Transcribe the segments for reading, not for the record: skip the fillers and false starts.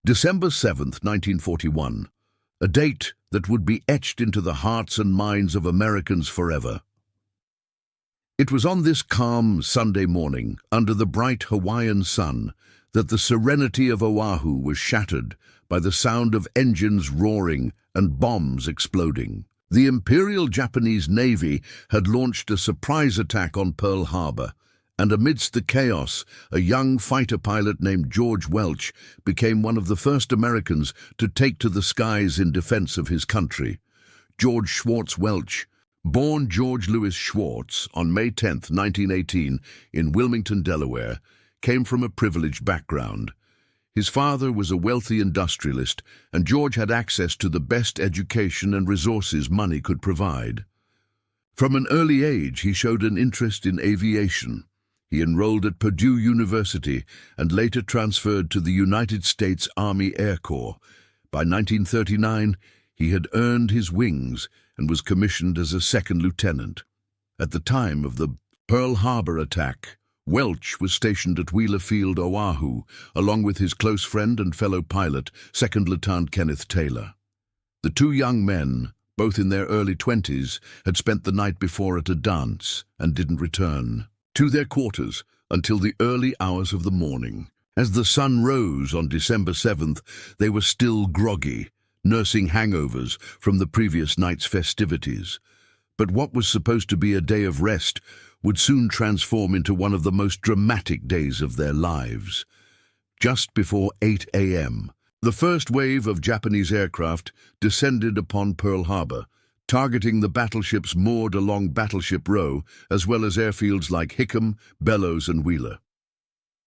December 7th, 1941, a date that would be etched into the hearts and minds of Americans forever. It was on this calm Sunday morning, under the bright Hawaiian sun, that the serenity of Oahu was shattered by the sound of engines roaring and bombs exploding. The Imperial Japanese Navy had launched a surprise attack on Pearl Harbor, and amidst the chaos, a young fighter pilot named George Welch became one of the first Americans to take to the skies in defense of his country. George Schwartz Welch, born George Louis Schwartz on May 10, 1918, in Wilmington, Delaware, came from a privileged background. His father was a wealthy industrialist, and George had access to the best education and resources money could provide. From an early age, he showed an interest in aviation. He enrolled at Purdue University and later transferred to the United States Army Air Corps. By 1939, he had earned his wings and was commissioned as a second lieutenant. At the time of the Pearl Harbor attack, Welch was stationed at Wheeler Field, Oahu, along with his close friend and fellow pilot, Second Lieutenant Kenneth Taylor. The two young men, both in their early 20s, had spent the night before at a dance and didn't return to their quarters until the early hours of the morning. As the sun rose on December 7th, they were still groggy, nursing hangovers from the previous night's festivities. But what was supposed to be a day of rest would soon transform into one of the most dramatic days of their lives. Just before 8 a.m., the first wave of Japanese aircraft descended upon Pearl Harbor, targeting the battleships moored along Battleship Row, as well as airfields like Hickam, Bellows, and Wheeler.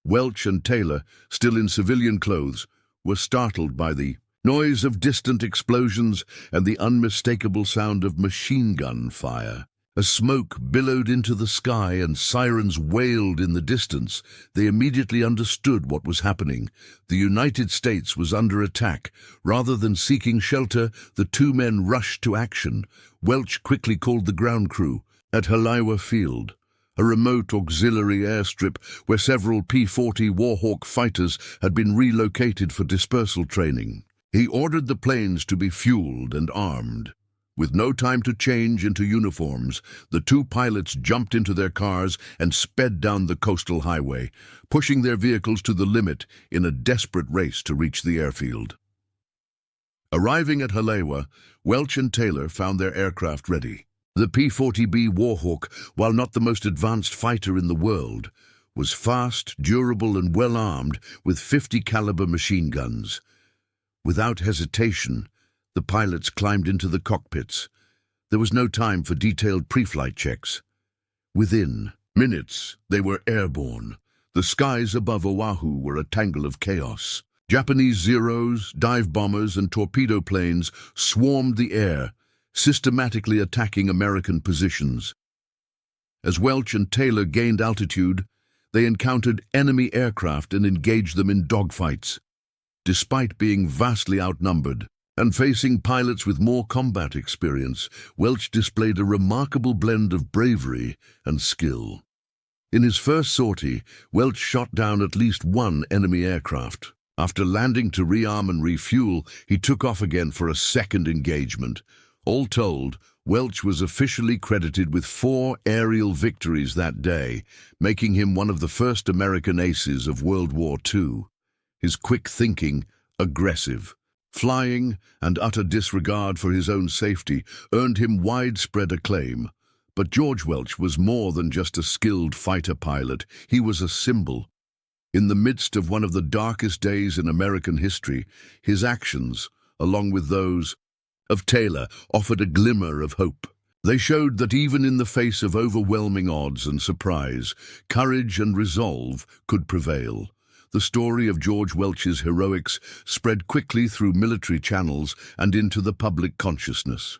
Welch and Taylor, still in civilian clothes, were startled by the noise of distant explosions and the unmistakable sound of machine gun fire. As smoke billowed into the sky and sirens wailed in the distance, they immediately understood what was happening. The United States was under attack. Rather than seeking shelter, the two men rushed to action. Welch quickly called the ground crew at Halaiwa Field, a remote auxiliary airstrip where several P-40 Warhawk fighters had been relocated for dispersal training. He ordered the planes to be fueled and armed. With no time to change into uniforms, the two pilots jumped into their cars and sped down the coastal highway, pushing their vehicles to the limit in a desperate race to reach the airfield. Arriving at Halaiwa, Welch and Taylor found their aircraft ready. The P-40B Warhawk, while not the most advanced fighter in the world, was fast, durable, and well-armed with 50 caliber machine guns. Without hesitation, the pilots climbed into the cockpits. There was no time for detailed pre-flight checks. Within minutes, they were airborne. The skies above Oahu were a tangle of chaos. Japanese Zeros, dive bombers, and torpedo planes swarmed the air, systematically attacking American positions. As Welch and Taylor gained altitude, they encountered enemy aircraft and engaged them in dogfights. Despite being vastly outnumbered and facing pilots with more combat experience, Welch displayed a remarkable blend of bravery and skill. In his first sortie, Welch shot down at least one enemy aircraft. After landing to rearm and refuel, he took off again for a second engagement. All told, Welch was officially credited with 4 aerial victories that day, making him one of the first American aces of World War II. His quick thinking, aggressive flying, and utter disregard for his own safety earned him widespread acclaim. But George Welch was more than just a skilled fighter pilot. He was a symbol. In the midst of one of the darkest days in American history, his actions, along with those of Taylor, offered a glimmer of hope. They showed that even in the face of overwhelming odds and surprise, courage and resolve could prevail. The story of George Welch's heroics spread quickly through military channels and into the public consciousness.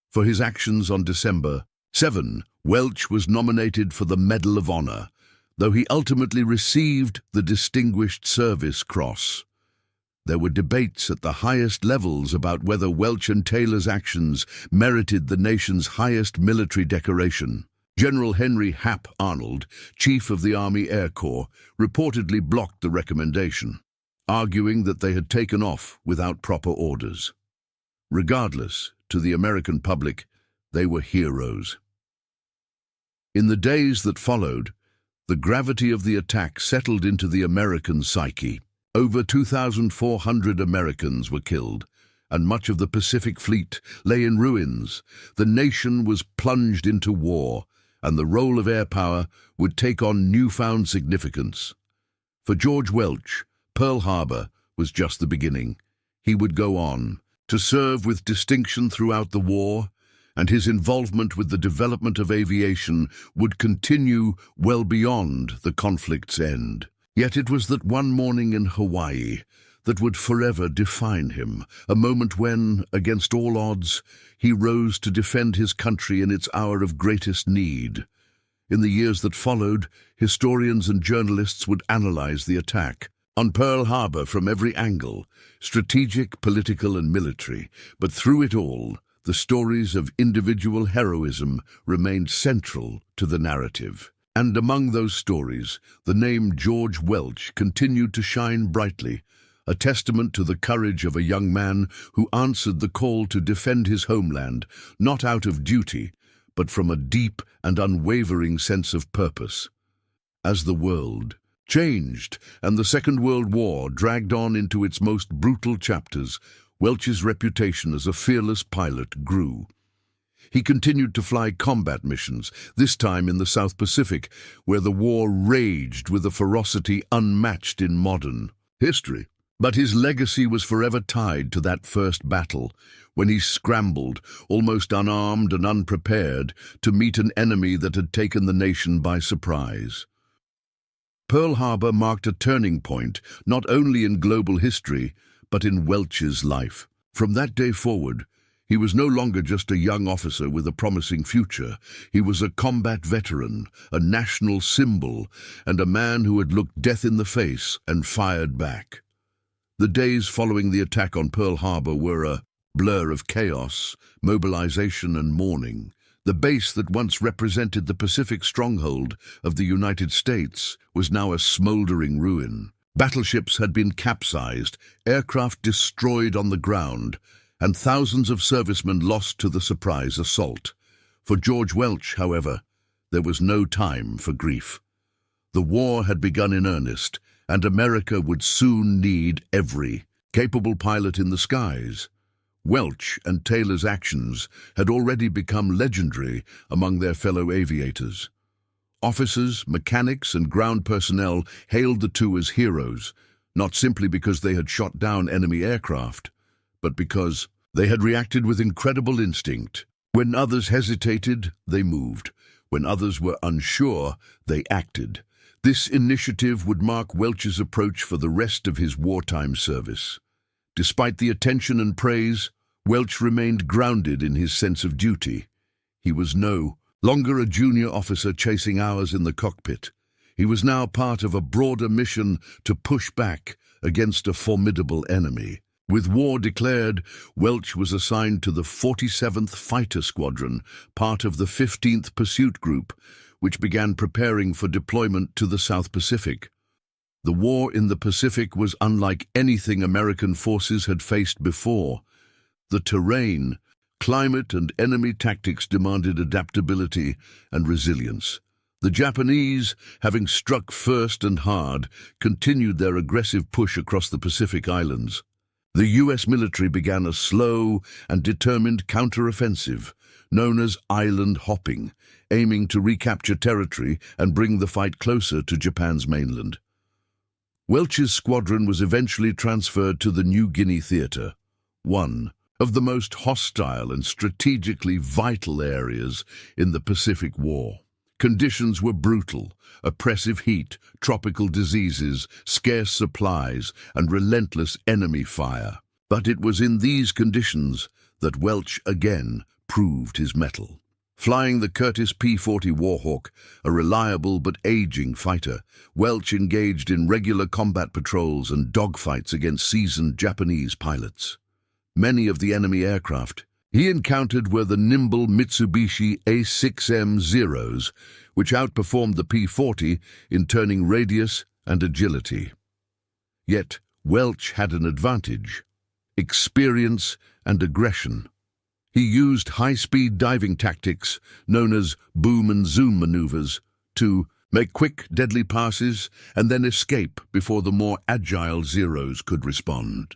For his actions on December 7, Welch was nominated for the Medal of Honor, though he ultimately received the Distinguished Service Cross. There were debates at the highest levels about whether Welch and Taylor's actions merited the nation's highest military decoration. General Henry Hap Arnold, chief of the Army Air Corps, reportedly blocked the recommendation. arguing that they had taken off without proper orders. Regardless, to the American public, they were heroes. In the days that followed, the gravity of the attack settled into the American psyche. Over 2,400 Americans were killed, and much of the Pacific Fleet lay in ruins. The nation was plunged into war, and the role of air power would take on newfound significance. For George Welch, Pearl Harbor was just the beginning. He would go on to serve with distinction throughout the war, and his involvement with the development of aviation would continue well beyond the conflict's end. Yet it was that one morning in Hawaii that would forever define him, a moment when, against all odds, he rose to defend his country in its hour of greatest need. In the years that followed, historians and journalists would analyze the attack on Pearl Harbor from every angle, strategic, political, and military. But through it all, the stories of individual heroism remained central to the narrative. And among those stories, the name George Welch continued to shine brightly, a testament to the courage of a young man who answered the call to defend his homeland, not out of duty, but from a deep and unwavering sense of purpose. As the world changed and the Second World War dragged on into its most brutal chapters, Welch's reputation as a fearless pilot grew. He continued to fly combat missions, this time in the South Pacific, where the war raged with a ferocity unmatched in modern history. But his legacy was forever tied to that first battle, when he scrambled, almost unarmed and unprepared, to meet an enemy that had taken the nation by surprise. Pearl Harbor marked a turning point, not only in global history, but in Welch's life. From that day forward, he was no longer just a young officer with a promising future. He was a combat veteran, a national symbol, and a man who had looked death in the face and fired back. The days following the attack on Pearl Harbor were a blur of chaos, mobilization, and mourning. The base that once represented the Pacific stronghold of the United States was now a smoldering ruin. Battleships had been capsized, aircraft destroyed on the ground, and thousands of servicemen lost to the surprise assault. For George Welch, however, there was no time for grief. The war had begun in earnest, and America would soon need every capable pilot in the skies. Welch and Taylor's actions had already become legendary among their fellow aviators. Officers, mechanics, and ground personnel hailed the two as heroes, not simply because they had shot down enemy aircraft, but because they had reacted with incredible instinct. When others hesitated, they moved. When others were unsure, they acted. This initiative would mark Welch's approach for the rest of his wartime service. Despite the attention and praise, Welch remained grounded in his sense of duty. He was no longer a junior officer chasing hours in the cockpit. He was now part of a broader mission to push back against a formidable enemy. With war declared, Welch was assigned to the 47th Fighter Squadron, part of the 15th Pursuit Group, which began preparing for deployment to the South Pacific. The war in the Pacific was unlike anything American forces had faced before. The terrain, climate, and enemy tactics demanded adaptability and resilience. The Japanese, having struck first and hard, continued their aggressive push across the Pacific Islands. The U.S. military began a slow and determined counteroffensive, known as island hopping, aiming to recapture territory and bring the fight closer to Japan's mainland. Welch's squadron was eventually transferred to the New Guinea Theater, one of the most hostile and strategically vital areas in the Pacific War. Conditions were brutal: oppressive heat, tropical diseases, scarce supplies, and relentless enemy fire. But it was in these conditions that Welch again proved his mettle. Flying the Curtiss P-40 Warhawk, a reliable but aging fighter, Welch engaged in regular combat patrols and dogfights against seasoned Japanese pilots. Many of the enemy aircraft he encountered were the nimble Mitsubishi A6M-0s, which outperformed the P-40 in turning radius and agility. Yet Welch had an advantage: experience and aggression. He used high-speed diving tactics, known as boom and zoom maneuvers, to make quick, deadly passes and then escape before the more agile Zeros could respond.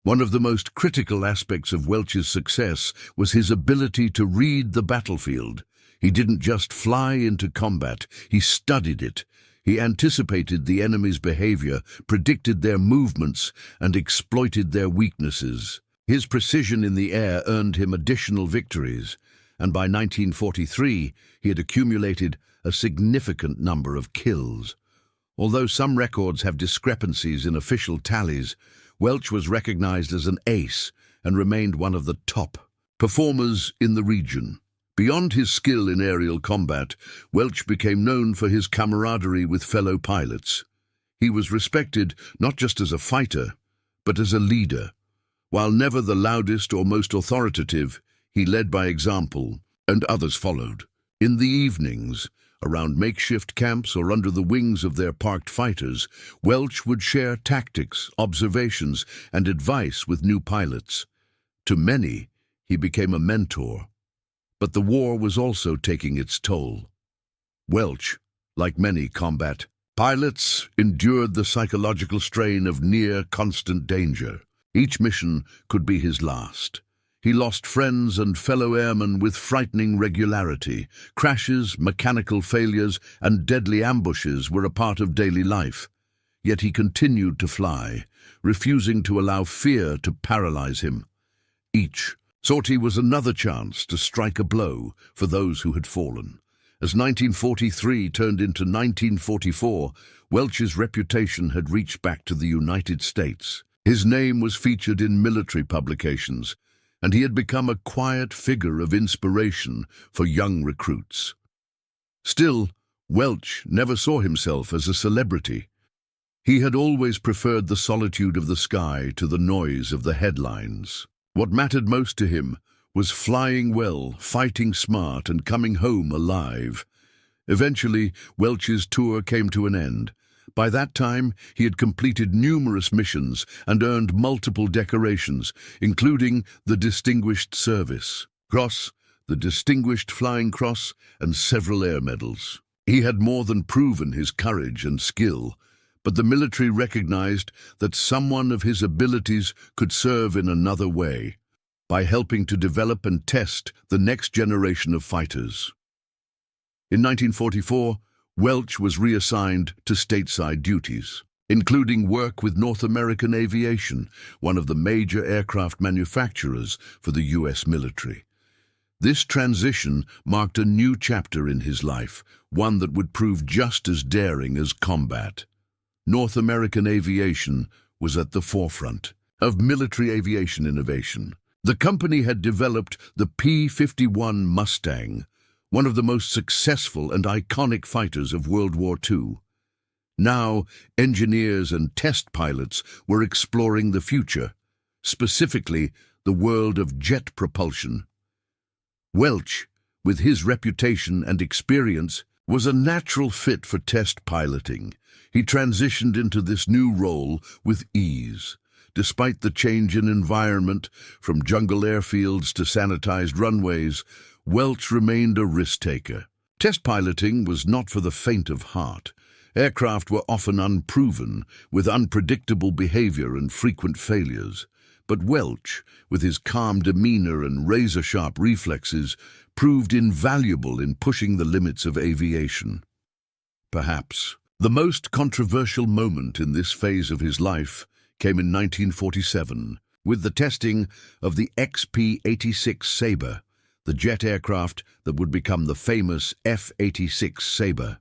One of the most critical aspects of Welch's success was his ability to read the battlefield. He didn't just fly into combat, he studied it. He anticipated the enemy's behavior, predicted their movements, and exploited their weaknesses. His precision in the air earned him additional victories, and by 1943 he had accumulated a significant number of kills. Although some records have discrepancies in official tallies, Welch was recognized as an ace and remained one of the top performers in the region. Beyond his skill in aerial combat, Welch became known for his camaraderie with fellow pilots. He was respected not just as a fighter, but as a leader. While never the loudest or most authoritative, he led by example, and others followed. In the evenings, around makeshift camps or under the wings of their parked fighters, Welch would share tactics, observations, and advice with new pilots. To many, he became a mentor. But the war was also taking its toll. Welch, like many combat pilots, endured the psychological strain of near constant danger. Each mission could be his last. He lost friends and fellow airmen with frightening regularity. Crashes, mechanical failures, and deadly ambushes were a part of daily life. Yet he continued to fly, refusing to allow fear to paralyze him. Each sortie was another chance to strike a blow for those who had fallen. As 1943 turned into 1944, Welch's reputation had reached back to the United States. His name was featured in military publications, and he had become a quiet figure of inspiration for young recruits. Still, Welch never saw himself as a celebrity. He had always preferred the solitude of the sky to the noise of the headlines. What mattered most to him was flying well, fighting smart, and coming home alive. Eventually, Welch's tour came to an end. By that time, he had completed numerous missions and earned multiple decorations, including the Distinguished Service Cross, the Distinguished Flying Cross, and several air medals. He had more than proven his courage and skill, but the military recognized that someone of his abilities could serve in another way, by helping to develop and test the next generation of fighters. In 1944, Welch was reassigned to stateside duties, including work with North American Aviation, one of the major aircraft manufacturers for the U.S. military. This transition marked a new chapter in his life, one that would prove just as daring as combat. North American Aviation was at the forefront of military aviation innovation. The company had developed the P-51 Mustang, one of the most successful and iconic fighters of World War II. Now, engineers and test pilots were exploring the future, specifically the world of jet propulsion. Welch, with his reputation and experience, was a natural fit for test piloting. He transitioned into this new role with ease. Despite the change in environment, from jungle airfields to sanitized runways, Welch remained a risk-taker. Test piloting was not for the faint of heart. Aircraft were often unproven, with unpredictable behavior and frequent failures. But Welch, with his calm demeanor and razor-sharp reflexes, proved invaluable in pushing the limits of aviation. Perhaps the most controversial moment in this phase of his life came in 1947, with the testing of the XP-86 Sabre, the jet aircraft that would become the famous F-86 Sabre.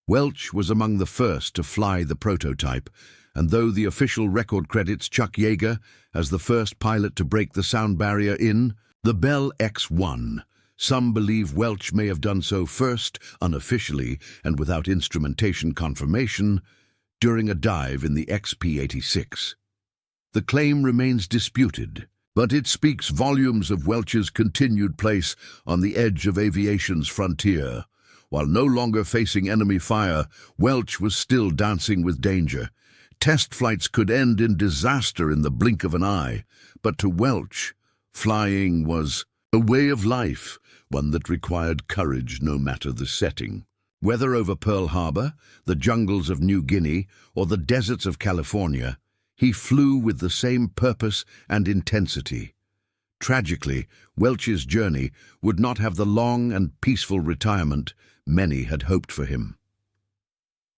Welch was among the first to fly the prototype, and though the official record credits Chuck Yeager as the first pilot to break the sound barrier in the Bell X-1, some believe Welch may have done so first, unofficially and without instrumentation confirmation, during a dive in the XP-86. The claim remains disputed, but it speaks volumes of Welch's continued place on the edge of aviation's frontier. While no longer facing enemy fire, Welch was still dancing with danger. Test flights could end in disaster in the blink of an eye, but to Welch, flying was a way of life, one that required courage no matter the setting. Whether over Pearl Harbor, the jungles of New Guinea, or the deserts of California, he flew with the same purpose and intensity. Tragically, Welch's journey would not have the long and peaceful retirement many had hoped for him.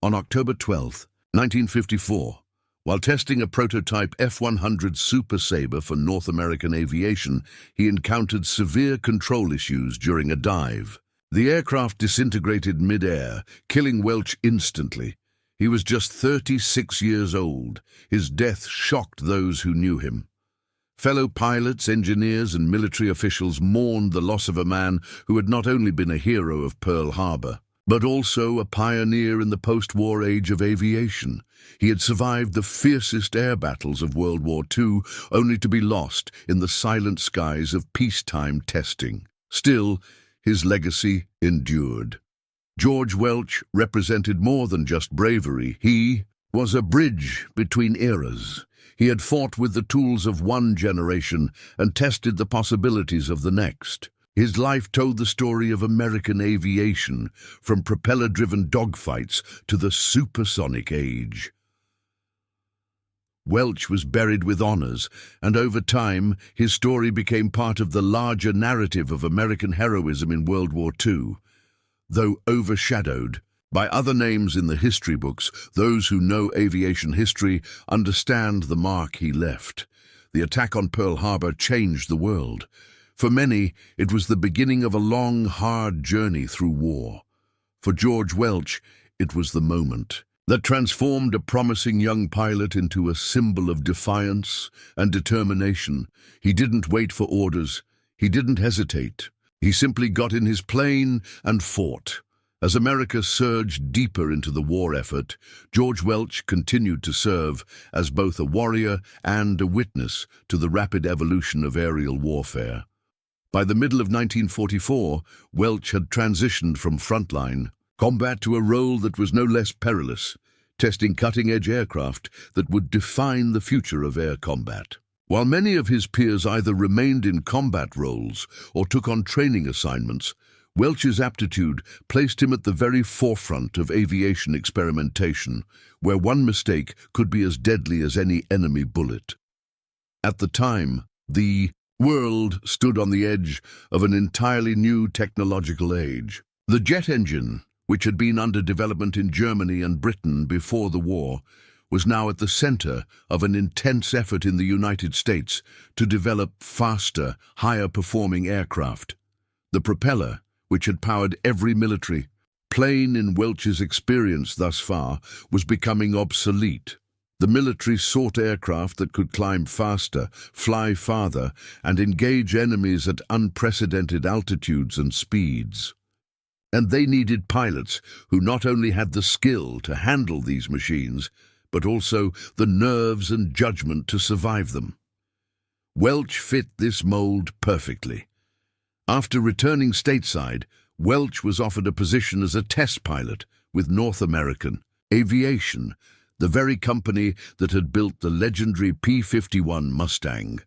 On October 12, 1954, while testing a prototype F-100 Super Sabre for North American Aviation, he encountered severe control issues during a dive. The aircraft disintegrated mid-air, killing Welch instantly. He was just 36 years old. His death shocked those who knew him. Fellow pilots, engineers, and military officials mourned the loss of a man who had not only been a hero of Pearl Harbor, but also a pioneer in the post-war age of aviation. He had survived the fiercest air battles of World War II, only to be lost in the silent skies of peacetime testing. Still, his legacy endured. George Welch represented more than just bravery. He was a bridge between eras. He had fought with the tools of one generation and tested the possibilities of the next. His life told the story of American aviation, from propeller-driven dogfights to the supersonic age. Welch was buried with honors, and over time, his story became part of the larger narrative of American heroism in World War II. Though overshadowed by other names in the history books, those who know aviation history understand the mark he left. The attack on Pearl Harbor changed the world. For many, it was the beginning of a long, hard journey through war. For George Welch, it was the moment that transformed a promising young pilot into a symbol of defiance and determination. He didn't wait for orders. He didn't hesitate. He simply got in his plane and fought. As America surged deeper into the war effort, George Welch continued to serve as both a warrior and a witness to the rapid evolution of aerial warfare. By the middle of 1944, Welch had transitioned from frontline combat to a role that was no less perilous, testing cutting-edge aircraft that would define the future of air combat. While many of his peers either remained in combat roles or took on training assignments, Welch's aptitude placed him at the very forefront of aviation experimentation, where one mistake could be as deadly as any enemy bullet. At the time, the world stood on the edge of an entirely new technological age. The jet engine, which had been under development in Germany and Britain before the war, was now at the center of an intense effort in the United States to develop faster, higher-performing aircraft. The propeller, which had powered every military plane in Welch's experience thus far, was becoming obsolete. The military sought aircraft that could climb faster, fly farther, and engage enemies at unprecedented altitudes and speeds. And they needed pilots who not only had the skill to handle these machines, but also the nerves and judgment to survive them. Welch fit this mold perfectly. After returning stateside, Welch was offered a position as a test pilot with North American Aviation, the very company that had built the legendary P-51 Mustang.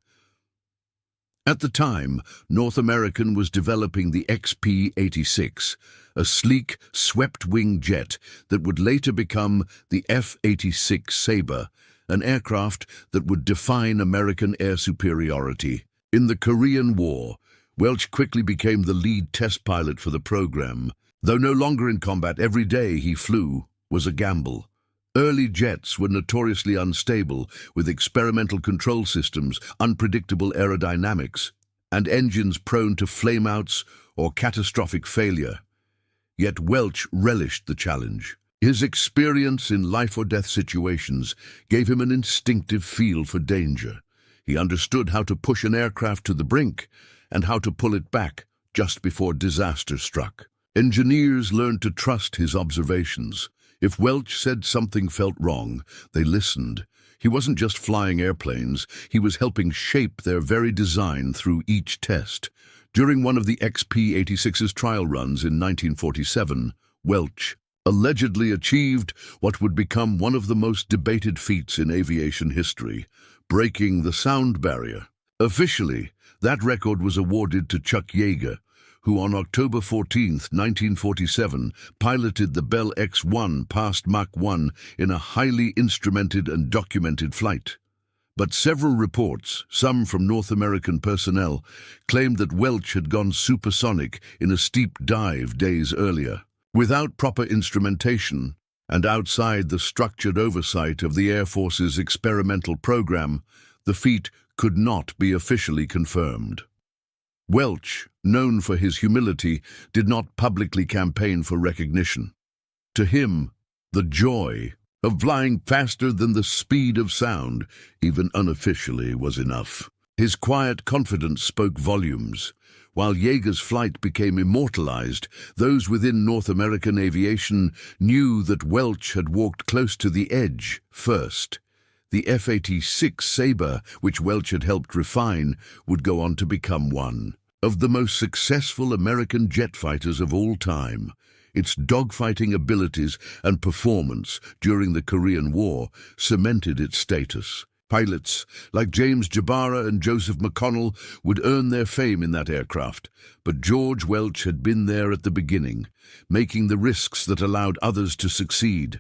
At the time, North American was developing the XP-86, a sleek, swept-wing jet that would later become the F-86 Sabre, an aircraft that would define American air superiority. In the Korean War, Welch quickly became the lead test pilot for the program. Though no longer in combat, every day he flew was a gamble. Early jets were notoriously unstable, with experimental control systems, unpredictable aerodynamics, and engines prone to flameouts or catastrophic failure. Yet Welch relished the challenge. His experience in life-or-death situations gave him an instinctive feel for danger. He understood how to push an aircraft to the brink and how to pull it back just before disaster struck. Engineers learned to trust his observations. If Welch said something felt wrong, they listened. He wasn't just flying airplanes, he was helping shape their very design through each test. During one of the XP-86's trial runs in 1947, Welch allegedly achieved what would become one of the most debated feats in aviation history, breaking the sound barrier. Officially, that record was awarded to Chuck Yeager, who on October 14, 1947, piloted the Bell X-1 past Mach 1 in a highly instrumented and documented flight. But several reports, some from North American personnel, claimed that Welch had gone supersonic in a steep dive days earlier. Without proper instrumentation, and outside the structured oversight of the Air Force's experimental program, the feat could not be officially confirmed. Welch, known for his humility, did not publicly campaign for recognition. To him, the joy of flying faster than the speed of sound, even unofficially, was enough. His quiet confidence spoke volumes. While Yeager's flight became immortalized, those within North American aviation knew that Welch had walked close to the edge first. The F-86 Sabre, which Welch had helped refine, would go on to become one of the most successful American jet fighters of all time. Its dogfighting abilities and performance during the Korean War cemented its status. Pilots like James Jabara and Joseph McConnell would earn their fame in that aircraft, but George Welch had been there at the beginning, making the risks that allowed others to succeed.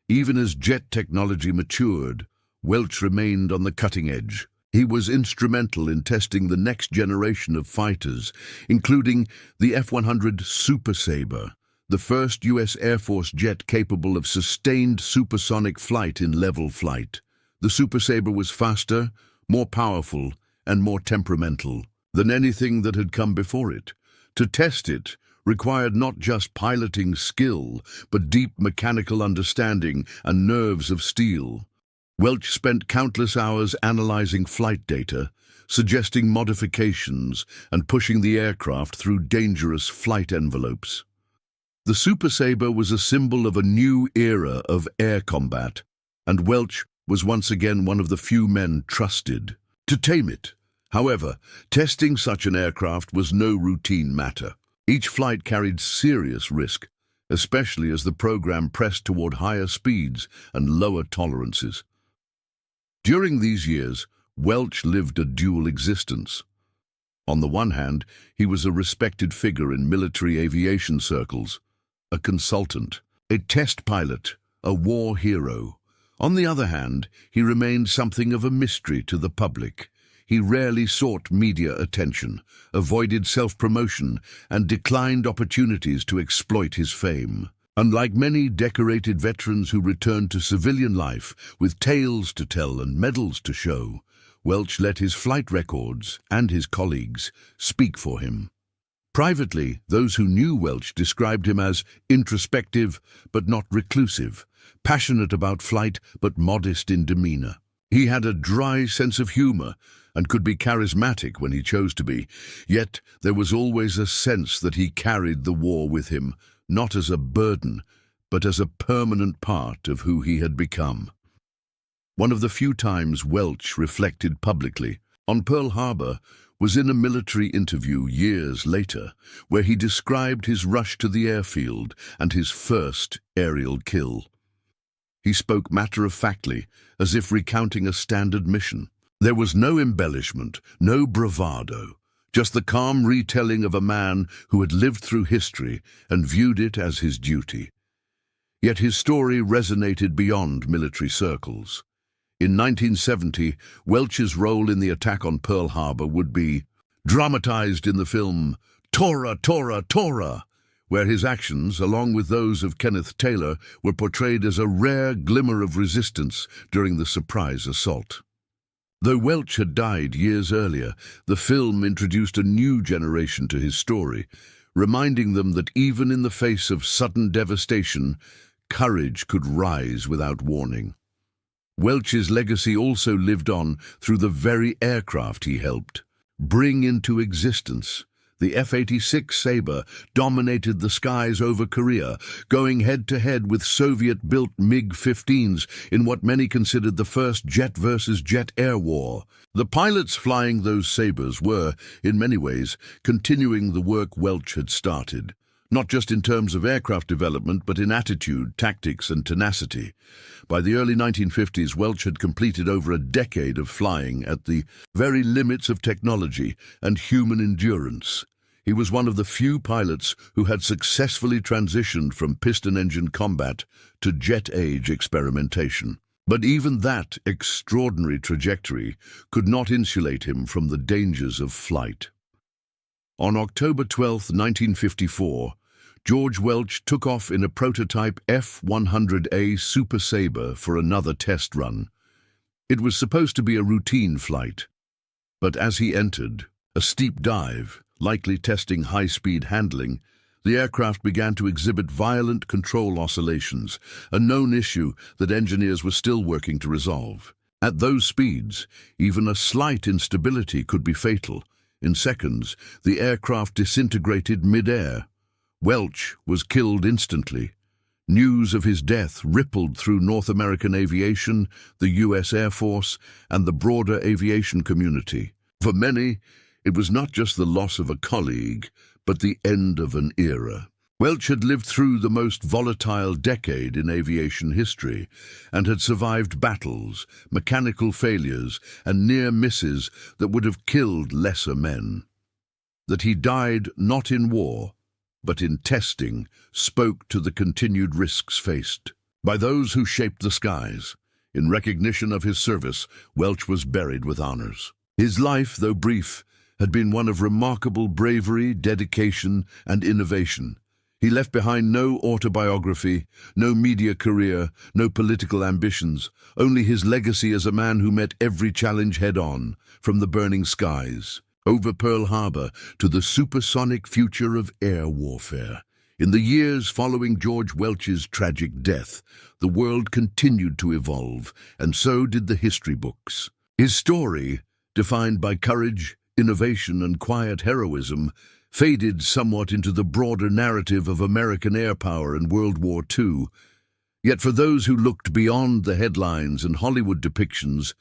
Even as jet technology matured, Welch remained on the cutting edge. He was instrumental in testing the next generation of fighters, including the F-100 Super Sabre, the first U.S. Air Force jet capable of sustained supersonic flight in level flight. The Super Sabre was faster, more powerful, and more temperamental than anything that had come before it. To test it required not just piloting skill, but deep mechanical understanding and nerves of steel. Welch spent countless hours analyzing flight data, suggesting modifications, and pushing the aircraft through dangerous flight envelopes. The Super Sabre was a symbol of a new era of air combat, and Welch was once again one of the few men trusted to tame it. However, testing such an aircraft was no routine matter. Each flight carried serious risk, especially as the program pressed toward higher speeds and lower tolerances. During these years, Welch lived a dual existence. On the one hand, he was a respected figure in military aviation circles, a consultant, a test pilot, a war hero. On the other hand, he remained something of a mystery to the public. He rarely sought media attention, avoided self-promotion, and declined opportunities to exploit his fame. Unlike many decorated veterans who returned to civilian life with tales to tell and medals to show, Welch let his flight records and his colleagues speak for him. Privately, those who knew Welch described him as introspective but not reclusive, passionate about flight but modest in demeanor. He had a dry sense of humor and could be charismatic when he chose to be, yet there was always a sense that he carried the war with him, not as a burden, but as a permanent part of who he had become. One of the few times Welch reflected publicly on Pearl Harbor was in a military interview years later, where he described his rush to the airfield and his first aerial kill. He spoke matter-of-factly, as if recounting a standard mission. There was no embellishment, no bravado, just the calm retelling of a man who had lived through history and viewed it as his duty. Yet his story resonated beyond military circles. In 1970, Welch's role in the attack on Pearl Harbor would be dramatized in the film Tora, Tora, Tora, where his actions, along with those of Kenneth Taylor, were portrayed as a rare glimmer of resistance during the surprise assault. Though Welch had died years earlier, the film introduced a new generation to his story, reminding them that even in the face of sudden devastation, courage could rise without warning. Welch's legacy also lived on through the very aircraft he helped bring into existence. The F-86 Sabre dominated the skies over Korea, going head-to-head with Soviet-built MiG-15s in what many considered the first jet-versus-jet air war. The pilots flying those Sabres were, in many ways, continuing the work Welch had started, not just in terms of aircraft development, but in attitude, tactics, and tenacity. By the early 1950s, Welch had completed over a decade of flying at the very limits of technology and human endurance. He was one of the few pilots who had successfully transitioned from piston-engine combat to jet-age experimentation. But even that extraordinary trajectory could not insulate him from the dangers of flight. On October 12, 1954, George Welch took off in a prototype F-100A Super Sabre for another test run. It was supposed to be a routine flight, but as he entered a steep dive, likely testing high-speed handling, the aircraft began to exhibit violent control oscillations, a known issue that engineers were still working to resolve. At those speeds, even a slight instability could be fatal. In seconds, the aircraft disintegrated mid-air. Welch was killed instantly. News of his death rippled through North American aviation, the U.S. Air Force, and the broader aviation community. For many, it was not just the loss of a colleague, but the end of an era. Welch had lived through the most volatile decade in aviation history and had survived battles, mechanical failures, and near misses that would have killed lesser men. That he died not in war, but in testing, spoke to the continued risks faced by those who shaped the skies. In recognition of his service, Welch was buried with honors. His life, though brief, had been one of remarkable bravery, dedication, and innovation. He left behind no autobiography, no media career, no political ambitions, only his legacy as a man who met every challenge head-on, from the burning skies over Pearl Harbor to the supersonic future of air warfare. In the years following George Welch's tragic death, the world continued to evolve, and so did the history books. His story, defined by courage, innovation, and quiet heroism, faded somewhat into the broader narrative of American air power in World War II. Yet for those who looked beyond the headlines and Hollywood depictions,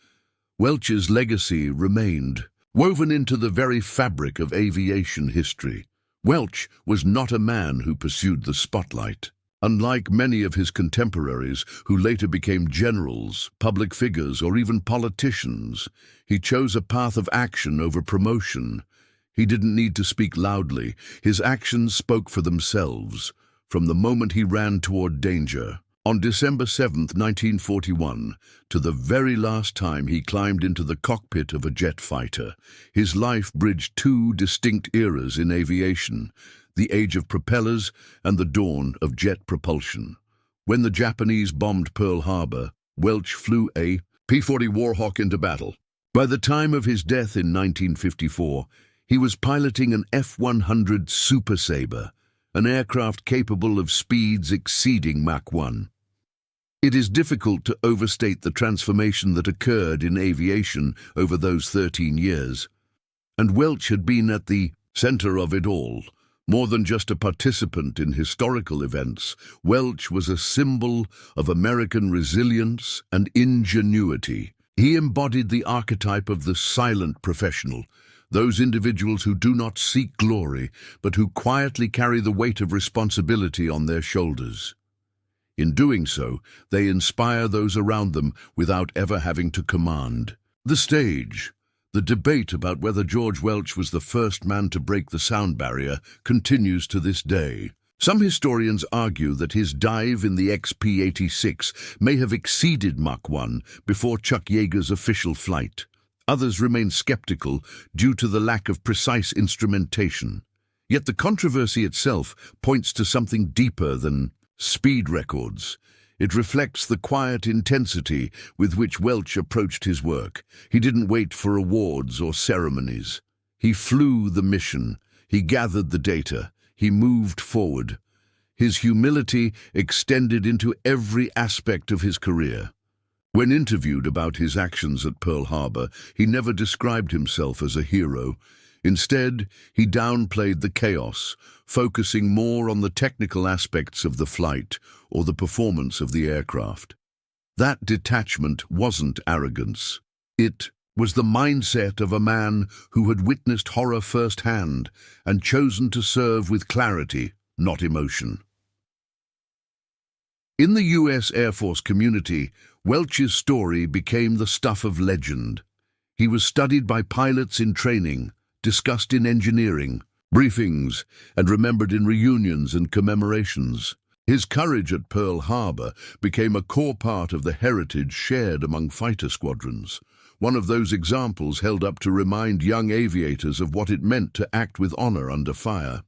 Welch's legacy remained, woven into the very fabric of aviation history. Welch was not a man who pursued the spotlight. Unlike many of his contemporaries who later became generals, public figures, or even politicians, he chose a path of action over promotion. He didn't need to speak loudly. His actions spoke for themselves, from the moment he ran toward danger. On December 7, 1941, to the very last time he climbed into the cockpit of a jet fighter, his life bridged two distinct eras in aviation, the age of propellers and the dawn of jet propulsion. When the Japanese bombed Pearl Harbor, Welch flew a P-40 Warhawk into battle. By the time of his death in 1954, he was piloting an F-100 Super Sabre, an aircraft capable of speeds exceeding Mach 1. It is difficult to overstate the transformation that occurred in aviation over those 13 years. And Welch had been at the center of it all. More than just a participant in historical events, Welch was a symbol of American resilience and ingenuity. He embodied the archetype of the silent professional, those individuals who do not seek glory, but who quietly carry the weight of responsibility on their shoulders. In doing so, they inspire those around them without ever having to command. The stage. The debate about whether George Welch was the first man to break the sound barrier continues to this day. Some historians argue that his dive in the XP-86 may have exceeded Mach 1 before Chuck Yeager's official flight. Others remain skeptical due to the lack of precise instrumentation. Yet the controversy itself points to something deeper than speed records. It reflects the quiet intensity with which Welch approached his work. He didn't wait for awards or ceremonies. He flew the mission. He gathered the data. He moved forward. His humility extended into every aspect of his career. When interviewed about his actions at Pearl Harbor, he never described himself as a hero. Instead, he downplayed the chaos, focusing more on the technical aspects of the flight or the performance of the aircraft. That detachment wasn't arrogance. It was the mindset of a man who had witnessed horror firsthand and chosen to serve with clarity. not emotion. In the U.S. Air Force community, Welch's story became the stuff of legend. He was studied by pilots in training, discussed in engineering briefings, and remembered in reunions and commemorations. His courage at Pearl Harbor became a core part of the heritage shared among fighter squadrons, one of those examples held up to remind young aviators of what it meant to act with honor under fire.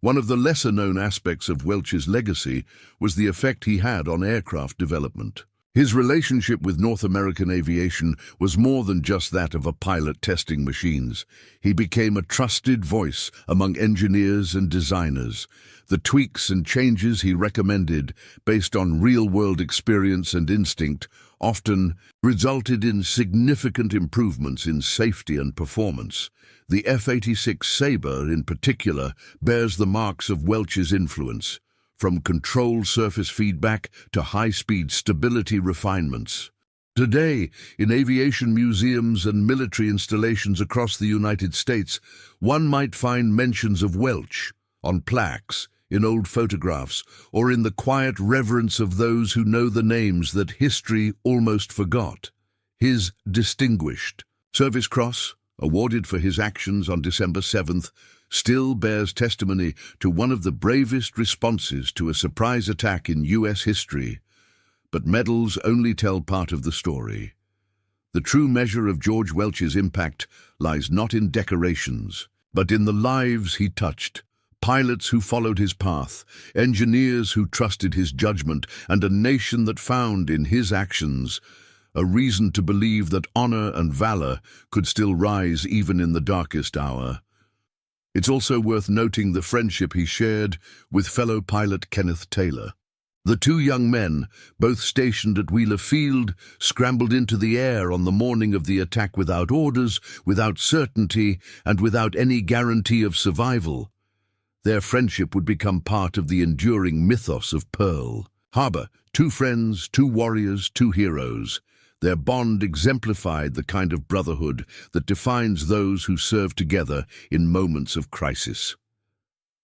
One of the lesser-known aspects of Welch's legacy was the effect he had on aircraft development. His relationship with North American aviation was more than just that of a pilot testing machines. He became a trusted voice among engineers and designers. The tweaks and changes he recommended, based on real-world experience and instinct, often resulted in significant improvements in safety and performance. The F-86 Sabre, in particular, bears the marks of Welch's influence, from controlled surface feedback to high-speed stability refinements. Today, in aviation museums and military installations across the United States, one might find mentions of Welch on plaques, in old photographs, or in the quiet reverence of those who know the names that history almost forgot. His Distinguished Service Cross, awarded for his actions on December 7th, still bears testimony to one of the bravest responses to a surprise attack in U.S. history. But medals only tell part of the story. The true measure of George Welch's impact lies not in decorations, but in the lives he touched. Pilots who followed his path, engineers who trusted his judgment, and a nation that found in his actions a reason to believe that honor and valor could still rise even in the darkest hour. It's also worth noting the friendship he shared with fellow pilot Kenneth Taylor. The two young men, both stationed at Wheeler Field, scrambled into the air on the morning of the attack without orders, without certainty, and without any guarantee of survival. Their friendship would become part of the enduring mythos of Pearl Harbor. Two friends, two warriors, two heroes. Their bond exemplified the kind of brotherhood that defines those who serve together in moments of crisis.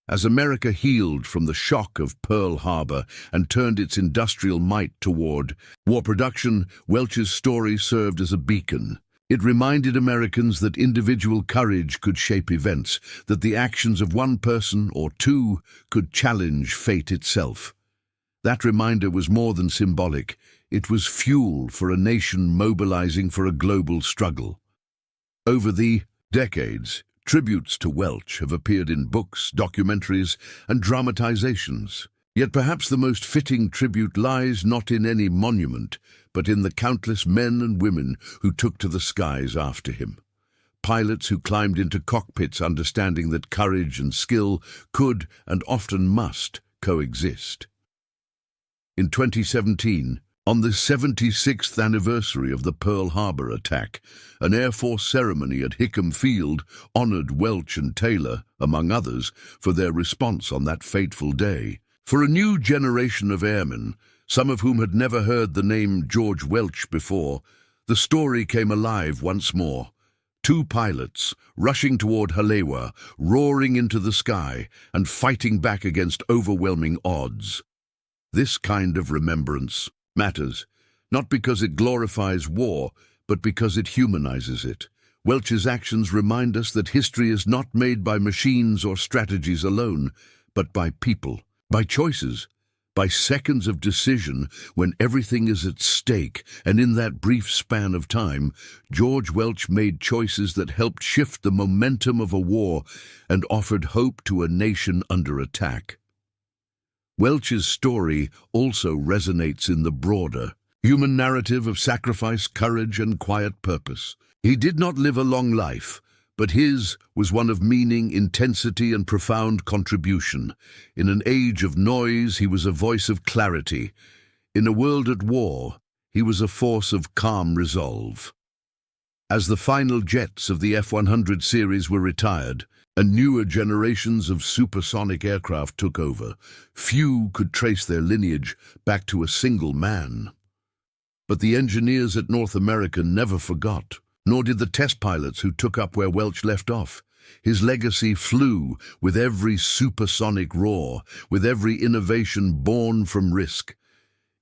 As America healed from the shock of Pearl Harbor and turned its industrial might toward war production, Welch's story served as a beacon. It reminded Americans that individual courage could shape events, that the actions of one person or two could challenge fate itself. That reminder was more than symbolic. It was fuel for a nation mobilizing for a global struggle. Over the decades, tributes to Welch have appeared in books, documentaries, and dramatizations. Yet perhaps the most fitting tribute lies not in any monument, but in the countless men and women who took to the skies after him. Pilots who climbed into cockpits understanding that courage and skill could, and often must, coexist. In 2017, on the 76th anniversary of the Pearl Harbor attack, an Air Force ceremony at Hickam Field honored Welch and Taylor, among others, for their response on that fateful day. For a new generation of airmen, some of whom had never heard the name George Welch before, the story came alive once more. Two pilots, rushing toward Halewa, roaring into the sky and fighting back against overwhelming odds. This kind of remembrance matters, not because it glorifies war, but because it humanizes it. Welch's actions remind us that history is not made by machines or strategies alone, but by people, by choices, by seconds of decision when everything is at stake. And in that brief span of time, George Welch made choices that helped shift the momentum of a war and offered hope to a nation under attack. Welch's story also resonates in the broader human narrative of sacrifice, courage, and quiet purpose. He did not live a long life, but his was one of meaning, intensity, and profound contribution. In an age of noise, he was a voice of clarity. In a world at war, he was a force of calm resolve. As the final jets of the F-100 series were retired, and newer generations of supersonic aircraft took over, few could trace their lineage back to a single man. But the engineers at North America never forgot, nor did the test pilots who took up where Welch left off. His legacy flew with every supersonic roar, with every innovation born from risk.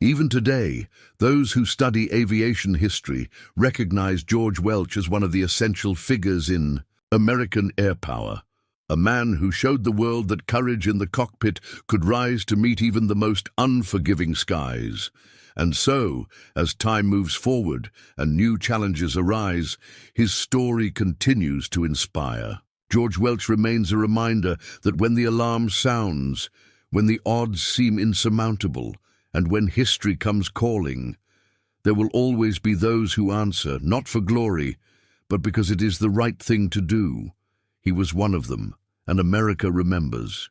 Even today, those who study aviation history recognize George Welch as one of the essential figures in American air power. A man who showed the world that courage in the cockpit could rise to meet even the most unforgiving skies. And so, as time moves forward and new challenges arise, his story continues to inspire. George Welch remains a reminder that when the alarm sounds, when the odds seem insurmountable, and when history comes calling, there will always be those who answer, not for glory, but because it is the right thing to do. He was one of them, and America remembers.